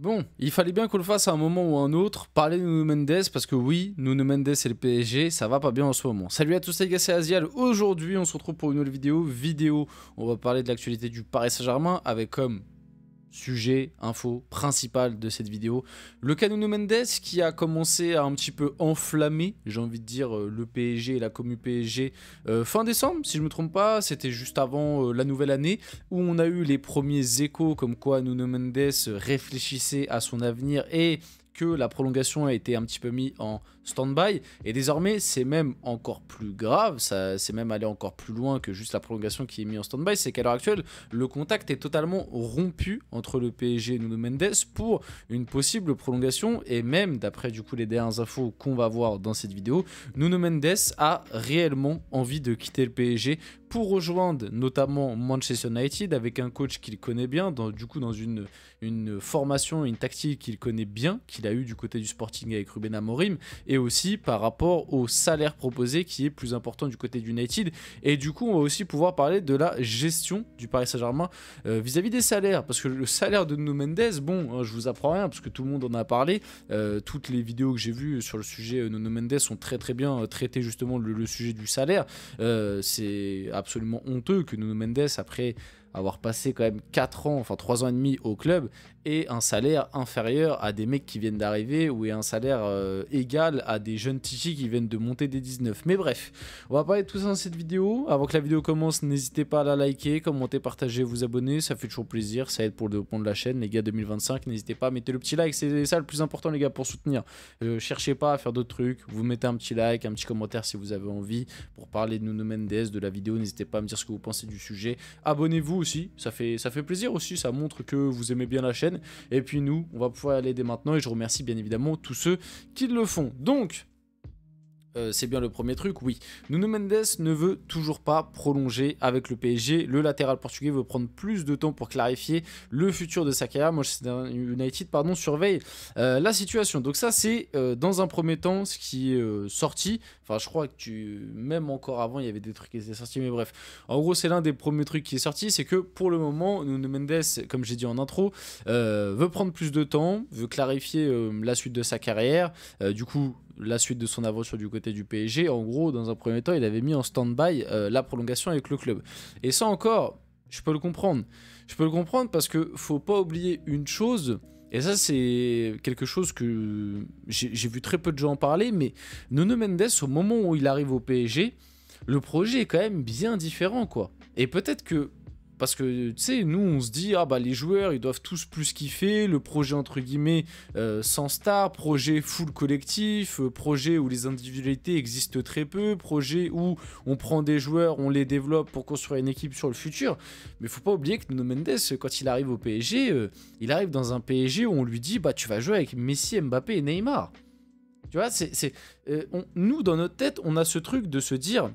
Bon, il fallait bien qu'on le fasse à un moment ou à un autre, parler de Nuno Mendes, parce que oui, Nuno Mendes et le PSG, ça va pas bien en ce moment. Salut à tous les gars, c'est Azial. Aujourd'hui, on se retrouve pour une nouvelle vidéo. On va parler de l'actualité du Paris Saint-Germain avec comme sujet, info principal de cette vidéo, le cas Nuno Mendes qui a commencé à un petit peu enflammer, j'ai envie de dire, le PSG et la commu PSG fin décembre, si je me trompe pas, c'était juste avant la nouvelle année, où on a eu les premiers échos comme quoi Nuno Mendes réfléchissait à son avenir et que la prolongation a été un petit peu mise en stand-by, et désormais c'est même encore plus grave, ça c'est même allé encore plus loin que juste la prolongation qui est mise en stand-by, c'est qu'à l'heure actuelle le contact est totalement rompu entre le PSG et Nuno Mendes pour une possible prolongation, et même d'après du coup les dernières infos qu'on va voir dans cette vidéo, Nuno Mendes a réellement envie de quitter le PSG pour rejoindre notamment Manchester United avec un coach qu'il connaît bien, dans une formation, une tactique qu'il connaît bien, qu'il a eu du côté du Sporting avec Ruben Amorim, et aussi par rapport au salaire proposé qui est plus important du côté du United. Et du coup on va aussi pouvoir parler de la gestion du Paris Saint-Germain vis-à-vis des salaires, parce que le salaire de Nuno Mendes, bon, je vous apprends rien parce que tout le monde en a parlé, toutes les vidéos que j'ai vues sur le sujet Nuno Mendes ont très bien traité justement le sujet du salaire. C'est absolument honteux que Nuno Mendes, après avoir passé quand même 4 ans, enfin 3 ans et demi au club, et un salaire inférieur à des mecs qui viennent d'arriver, ou un salaire égal à des jeunes Tichy qui viennent de monter des 19. Mais bref, on va parler de tout ça dans cette vidéo. Avant que la vidéo commence, n'hésitez pas à la liker, commenter, partager, vous abonner, ça fait toujours plaisir, ça aide pour le développement de la chaîne, les gars. 2025, n'hésitez pas à mettre le petit like, c'est ça le plus important les gars pour soutenir. Cherchez pas à faire d'autres trucs, vous mettez un petit like, un petit commentaire si vous avez envie pour parler de Nuno Mendes, de la vidéo. N'hésitez pas à me dire ce que vous pensez du sujet, abonnez-vous aussi, ça fait plaisir aussi, ça montre que vous aimez bien la chaîne. Et puis nous, on va pouvoir y aller dès maintenant, et je remercie bien évidemment tous ceux qui le font. Donc, c'est bien le premier truc, oui. Nuno Mendes ne veut toujours pas prolonger avec le PSG. Le latéral portugais veut prendre plus de temps pour clarifier le futur de sa carrière. Manchester United, pardon, surveille la situation. Donc ça, c'est dans un premier temps ce qui est sorti. Enfin, je crois que même encore avant, il y avait des trucs qui étaient sortis, mais bref. En gros, c'est l'un des premiers trucs qui est sorti, c'est que pour le moment, Nuno Mendes, comme j'ai dit en intro, veut prendre plus de temps, veut clarifier la suite de sa carrière. Du coup, la suite de son aventure du côté du PSG. En gros, dans un premier temps, il avait mis en stand-by la prolongation avec le club. Et ça encore, je peux le comprendre. Je peux le comprendre parce que faut pas oublier une chose, et ça c'est quelque chose que j'ai vu très peu de gens en parler, mais Nuno Mendes, au moment où il arrive au PSG, le projet est quand même bien différent, quoi. Et peut-être que parce que, tu sais, nous, on se dit, ah bah les joueurs, ils doivent tous plus kiffer, le projet, entre guillemets, sans star, projet full collectif, projet où les individualités existent très peu, projet où on prend des joueurs, on les développe pour construire une équipe sur le futur. Mais faut pas oublier que Nuno Mendes, quand il arrive au PSG, il arrive dans un PSG où on lui dit, bah tu vas jouer avec Messi, Mbappé et Neymar. Tu vois, nous, dans notre tête, on a ce truc de se dire...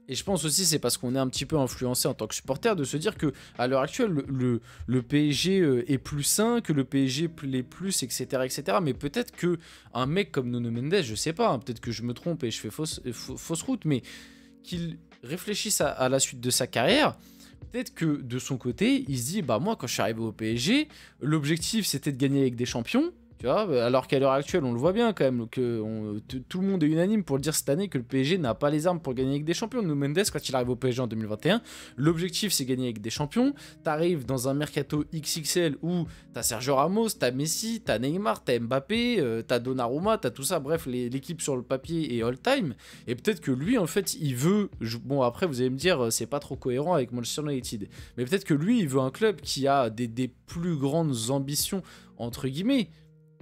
Et je pense aussi c'est parce qu'on est un petit peu influencé en tant que supporter de se dire que à l'heure actuelle le PSG est plus sain, que le PSG plaît plus, etc. etc. Mais peut-être que un mec comme Nuno Mendes, je sais pas, hein, peut-être que je me trompe et je fais fausse route, mais qu'il réfléchisse à la suite de sa carrière. Peut-être que de son côté, il se dit, bah moi quand je suis arrivé au PSG, l'objectif c'était de gagner avec des champions. Tu vois, alors qu'à l'heure actuelle, on le voit bien quand même, que tout le monde est unanime pour le dire cette année que le PSG n'a pas les armes pour gagner avec des champions. Nuno Mendes, quand il arrive au PSG en 2021, l'objectif c'est gagner avec des champions. T'arrives dans un mercato XXL où t'as Sergio Ramos, t'as Messi, t'as Neymar, t'as Mbappé, t'as Donnarumma, t'as tout ça, bref, l'équipe sur le papier est all-time. Et peut-être que lui, en fait, il veut... Bon, après, vous allez me dire, c'est pas trop cohérent avec Manchester United. Mais peut-être que lui, il veut un club qui a des plus grandes ambitions, entre guillemets.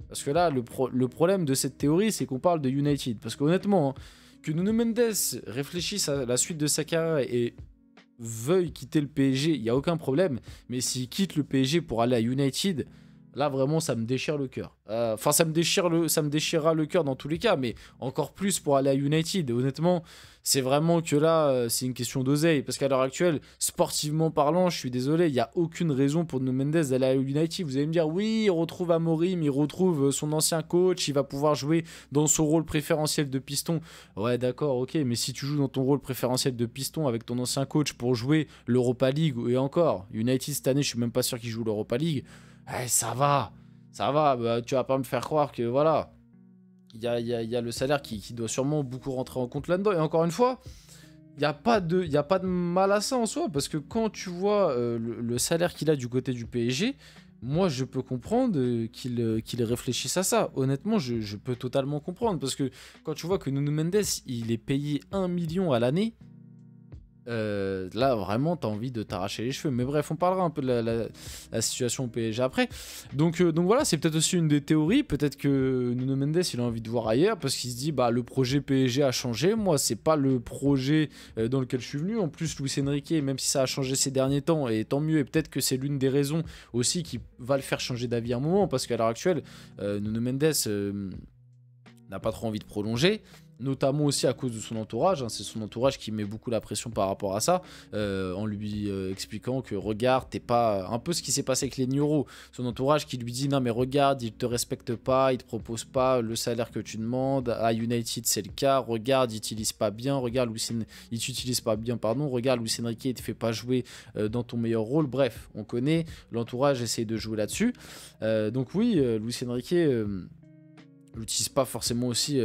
Parce que là, le problème de cette théorie, c'est qu'on parle de United. Parce qu'honnêtement, hein, que Nuno Mendes réfléchisse à la suite de sa carrière et veuille quitter le PSG, il n'y a aucun problème. Mais s'il quitte le PSG pour aller à United, là, vraiment, ça me déchire le cœur. Enfin, ça me déchirera le cœur dans tous les cas, mais encore plus pour aller à United. Honnêtement, c'est vraiment que là, c'est une question d'oseille. Parce qu'à l'heure actuelle, sportivement parlant, je suis désolé, il n'y a aucune raison pour Nuno Mendes d'aller à United. Vous allez me dire, oui, il retrouve Amorim, il retrouve son ancien coach, il va pouvoir jouer dans son rôle préférentiel de piston. Ouais, d'accord, ok, mais si tu joues dans ton rôle préférentiel de piston avec ton ancien coach pour jouer l'Europa League, et encore, United cette année, je suis même pas sûr qu'il joue l'Europa League. Eh, ça va. Ça va, bah, tu vas pas me faire croire que voilà, il y a le salaire qui doit sûrement beaucoup rentrer en compte là-dedans. Et encore une fois, il n'y a pas de mal à ça en soi, parce que quand tu vois le salaire qu'il a du côté du PSG, moi je peux comprendre qu'il réfléchisse à ça. Honnêtement, je peux totalement comprendre, parce que quand tu vois que Nuno Mendes, il est payé 1 million à l'année, là vraiment t'as envie de t'arracher les cheveux. Mais bref, on parlera un peu de la situation au PSG après. Donc voilà, c'est peut-être aussi une des théories. Peut-être que Nuno Mendes il a envie de voir ailleurs, parce qu'il se dit bah le projet PSG a changé, moi c'est pas le projet dans lequel je suis venu. En plus Luis Enrique, même si ça a changé ces derniers temps, et tant mieux, et peut-être que c'est l'une des raisons aussi qui va le faire changer d'avis à un moment, parce qu'à l'heure actuelle Nuno Mendes n'a pas trop envie de prolonger, notamment aussi à cause de son entourage. C'est son entourage qui met beaucoup la pression par rapport à ça, en lui expliquant que regarde, t'es pas... Un peu ce qui s'est passé avec les Niro, son entourage qui lui dit non mais regarde, il te respecte pas, il te propose pas le salaire que tu demandes, à United c'est le cas, regarde, il t'utilise pas bien, regarde, il t'utilise pas bien, pardon, regarde, Luis Enrique il te fait pas jouer dans ton meilleur rôle. Bref, on connaît, l'entourage essaie de jouer là-dessus. Donc oui, Luis Enrique... l'utilise pas forcément aussi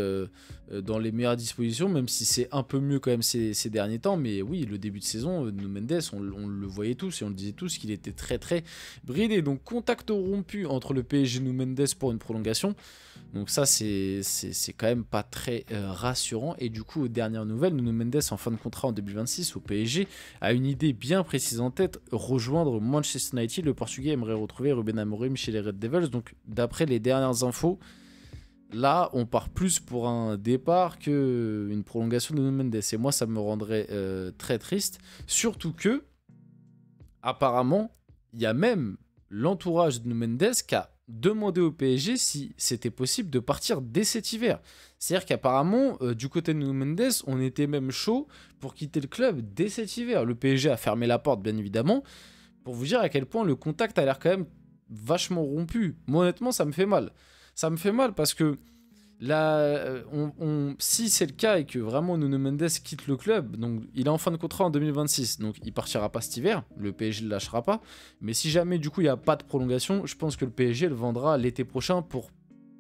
dans les meilleures dispositions, même si c'est un peu mieux quand même ces derniers temps. Mais oui, le début de saison, Nuno Mendes, on le voyait tous et on le disait tous qu'il était très très bridé. Donc contact rompu entre le PSG et Nuno Mendes pour une prolongation. Donc ça c'est quand même pas très rassurant. Et du coup, aux dernières nouvelles, Nuno Mendes en fin de contrat en 2026 au PSG a une idée bien précise en tête: rejoindre Manchester United. Le Portugais aimerait retrouver Ruben Amorim chez les Red Devils. Donc d'après les dernières infos, là, on part plus pour un départ qu'une prolongation de Nuno Mendes. Et moi, ça me rendrait très triste. Surtout que, apparemment, il y a même l'entourage de Nuno Mendes qui a demandé au PSG si c'était possible de partir dès cet hiver. C'est-à-dire qu'apparemment, du côté de Nuno Mendes, on était même chaud pour quitter le club dès cet hiver. Le PSG a fermé la porte, bien évidemment, pour vous dire à quel point le contact a l'air quand même vachement rompu. Moi, honnêtement, ça me fait mal. Ça me fait mal parce que là, si c'est le cas et que vraiment Nuno Mendes quitte le club, donc il est en fin de contrat en 2026, donc il partira pas cet hiver, le PSG ne le lâchera pas. Mais si jamais du coup il n'y a pas de prolongation, je pense que le PSG le vendra l'été prochain pour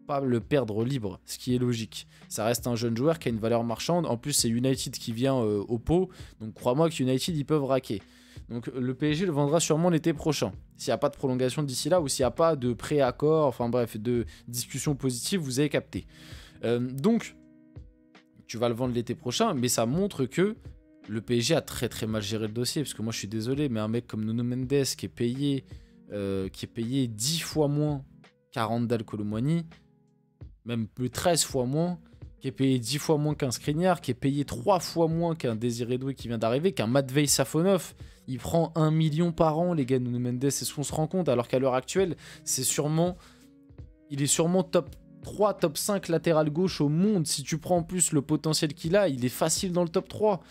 pas le perdre libre, ce qui est logique. Ça reste un jeune joueur qui a une valeur marchande. En plus, c'est United qui vient au pot, donc crois-moi que United ils peuvent raquer. Donc le PSG le vendra sûrement l'été prochain, s'il n'y a pas de prolongation d'ici là, ou s'il n'y a pas de pré-accord, enfin bref, de discussion positive, vous avez capté. Donc, tu vas le vendre l'été prochain, mais ça montre que le PSG a très très mal géré le dossier, parce que moi je suis désolé, mais un mec comme Nuno Mendes qui est payé 10 fois moins qu'Arandal Colomwani, même 13 fois moins, qui est payé 10 fois moins qu'un Skriniar, qui est payé 3 fois moins qu'un Désiré Doué qui vient d'arriver, qu'un Matvei Safonov. Il prend 1 million par an, les gars, Nuno Mendes, est-ce qu'on se rend compte? Alors qu'à l'heure actuelle, il est sûrement top 3, top 5 latéral gauche au monde. Si tu prends en plus le potentiel qu'il a, il est facile dans le top 3.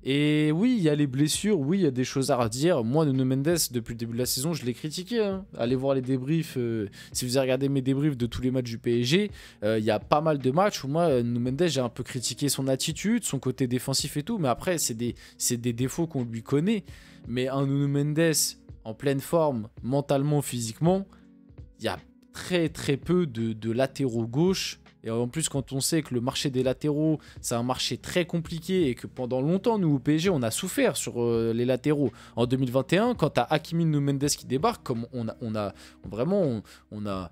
Et oui, il y a les blessures, oui, il y a des choses à redire. Moi, Nuno Mendes, depuis le début de la saison, je l'ai critiqué. Hein. Allez voir les débriefs. Si vous avez regardé mes débriefs de tous les matchs du PSG, il y a pas mal de matchs où moi, Nuno Mendes, j'ai un peu critiqué son attitude, son côté défensif et tout. Mais après, c'est des défauts qu'on lui connaît. Mais un Nuno Mendes en pleine forme, mentalement, physiquement, il y a très très peu de latéraux gauche. Et en plus, quand on sait que le marché des latéraux, c'est un marché très compliqué et que pendant longtemps, nous, au PSG, on a souffert sur les latéraux. En 2021, quand tu as Hakimi Nuno Mendes qui débarque, comme on a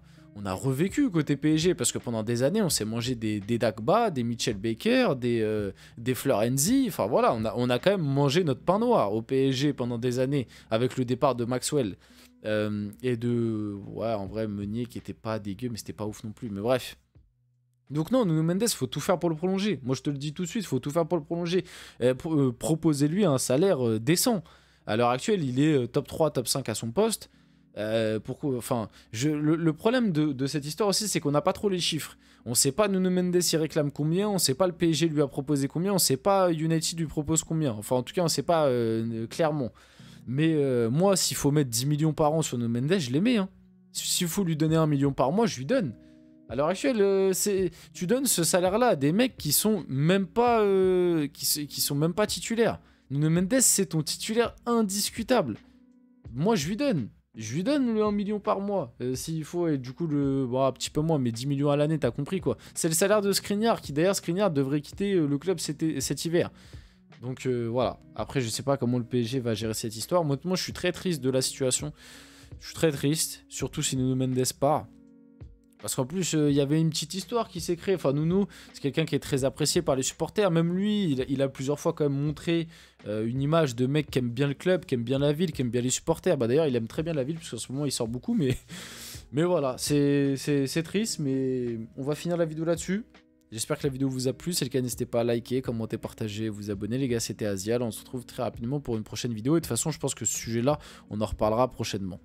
revécu côté PSG, parce que pendant des années, on s'est mangé des Dagba, des Mitchell Baker, des Florenzi. Enfin voilà, on a quand même mangé notre pain noir au PSG pendant des années avec le départ de Maxwell. Et en vrai, Meunier qui était pas dégueu, mais c'était pas ouf non plus. Mais bref. Donc non, Nuno Mendes, faut tout faire pour le prolonger. Moi, je te le dis tout de suite, faut tout faire pour le prolonger. Proposez-lui un salaire décent. À l'heure actuelle, il est top 3, top 5 à son poste. Le problème de cette histoire aussi, c'est qu'on n'a pas trop les chiffres. On ne sait pas Nuno Mendes il réclame combien, on ne sait pas le PSG lui a proposé combien, on ne sait pas United lui propose combien. Enfin, en tout cas, on ne sait pas clairement. Mais moi, s'il faut mettre 10 millions par an sur Nuno Mendes, je les mets. Hein. S'il faut lui donner 1 million par mois, je lui donne. À l'heure actuelle, tu donnes ce salaire-là à des mecs qui sont même pas, qui sont même pas titulaires. Nuno Mendes, c'est ton titulaire indiscutable. Moi, je lui donne. je lui donne le 1 million par mois, s'il faut, et du coup, bon, un petit peu moins, mais 10 millions à l'année, t'as compris, quoi. C'est le salaire de Skriniar, qui d'ailleurs, Skriniar devrait quitter le club cet hiver. Donc voilà, après, je sais pas comment le PSG va gérer cette histoire. Moi, je suis très triste de la situation. Je suis très triste, surtout si Nuno Mendes part. Parce qu'en plus, il y avait une petite histoire qui s'est créée. Enfin, Nuno, c'est quelqu'un qui est très apprécié par les supporters. Même lui, il a plusieurs fois quand même montré une image de mec qui aime bien le club, qui aime bien la ville, qui aime bien les supporters. Bah, d'ailleurs, il aime très bien la ville, parce qu'en ce moment, il sort beaucoup. Mais voilà, c'est triste, mais on va finir la vidéo là-dessus. J'espère que la vidéo vous a plu. Si c'est le cas, n'hésitez pas à liker, commenter, partager, vous abonner. Les gars, c'était Azial. On se retrouve très rapidement pour une prochaine vidéo. Et de toute façon, je pense que ce sujet-là, on en reparlera prochainement.